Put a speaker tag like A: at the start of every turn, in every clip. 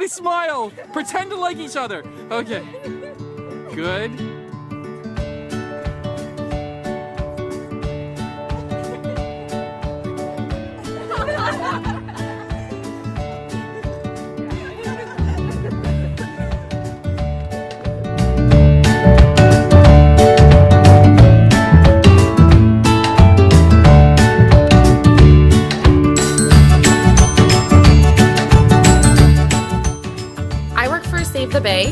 A: Everybody smile. Pretend to like each other. Okay. Good.
B: Save the Bay,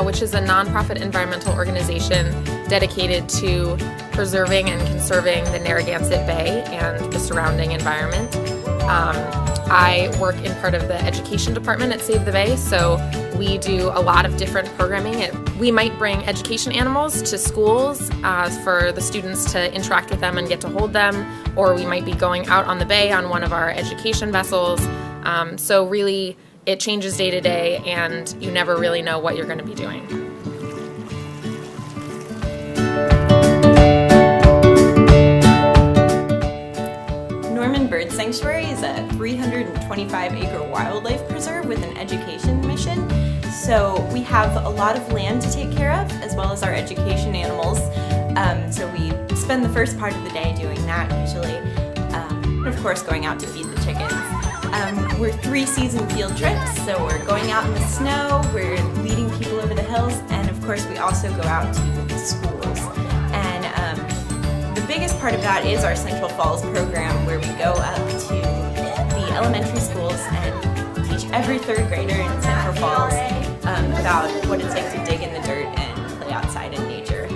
B: which is a nonprofit environmental organization dedicated to preserving and conserving the Narragansett Bay and the surrounding environment. I work in part of the education department at Save the Bay, so we do a lot of different programming. We might bring education animals to schools for the students to interact with them and get to hold them, or we might be going out on the bay on one of our education vessels. So really, it changes day to day, and you never really know what you're going to be doing.
C: Norman Bird Sanctuary is a 325-acre wildlife preserve with an education mission. So we have a lot of land to take care of, as well as our education animals. So we spend the first part of the day doing that usually. And of course, going out to feed the chickens. We're 3-season field trips, so we're going out in the snow, we're leading people over the hills, and of course we also go out to the schools. And the biggest part of that is our Central Falls program, where we go up to the elementary schools and teach every 3rd grader in Central Falls about what it's like to dig in the dirt and play outside in nature.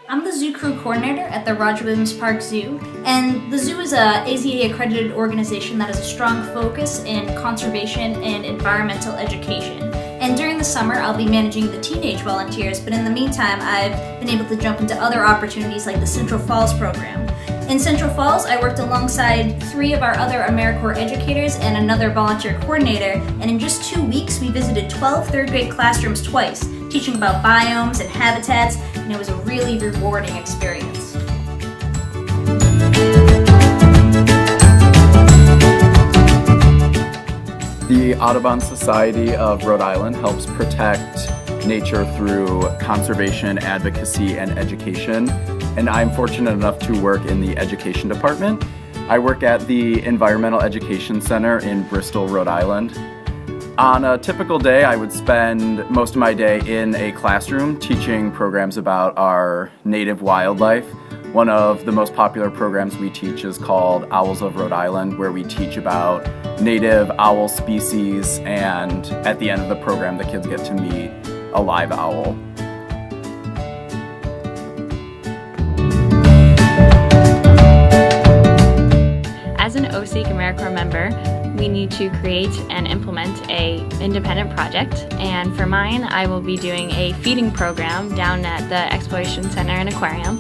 D: I'm the Zoo Crew Coordinator at the Roger Williams Park Zoo, and the zoo is a AZA accredited organization that has a strong focus in conservation and environmental education. And during the summer, I'll be managing the teenage volunteers, but in the meantime, I've been able to jump into other opportunities like the Central Falls program. In Central Falls, I worked alongside 3 of our other AmeriCorps educators and another volunteer coordinator, and in just 2 weeks, we visited 12 3rd grade classrooms twice, teaching about biomes and habitats, and it was a really rewarding experience.
E: The Audubon Society of Rhode Island helps protect nature through conservation, advocacy, and education. And I'm fortunate enough to work in the education department. I work at the Environmental Education Center in Bristol, Rhode Island. On a typical day, I would spend most of my day in a classroom teaching programs about our native wildlife. One of the most popular programs we teach is called Owls of Rhode Island, where we teach about native owl species, and at the end of the program, the kids get to meet a live owl.
F: As an OSEEC AmeriCorps member, we need to create and implement an independent project, and for mine, I will be doing a feeding program down at the Exploration Center and Aquarium.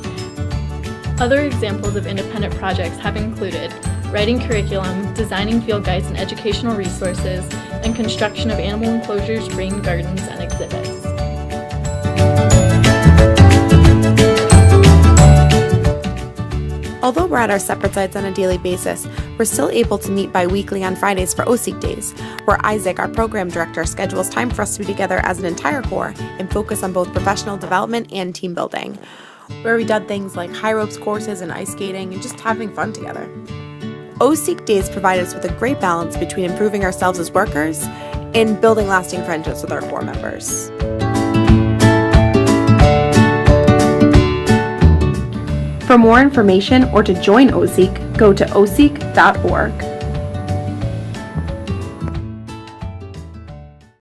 G: Other examples of independent projects have included writing curriculum, designing field guides and educational resources, and construction of animal enclosures, rain gardens, and exhibits.
H: Although we're at our separate sites on a daily basis, we're still able to meet bi-weekly on Fridays for OSEEC Days, where Isaac, our program director, schedules time for us to be together as an entire corps and focus on both professional development and team building, where we done things like high ropes courses and ice skating and just having fun together. OSEEC Days provide us with a great balance between improving ourselves as workers and building lasting friendships with our corps members. For more information or to join OSEEC, go to oseec.org.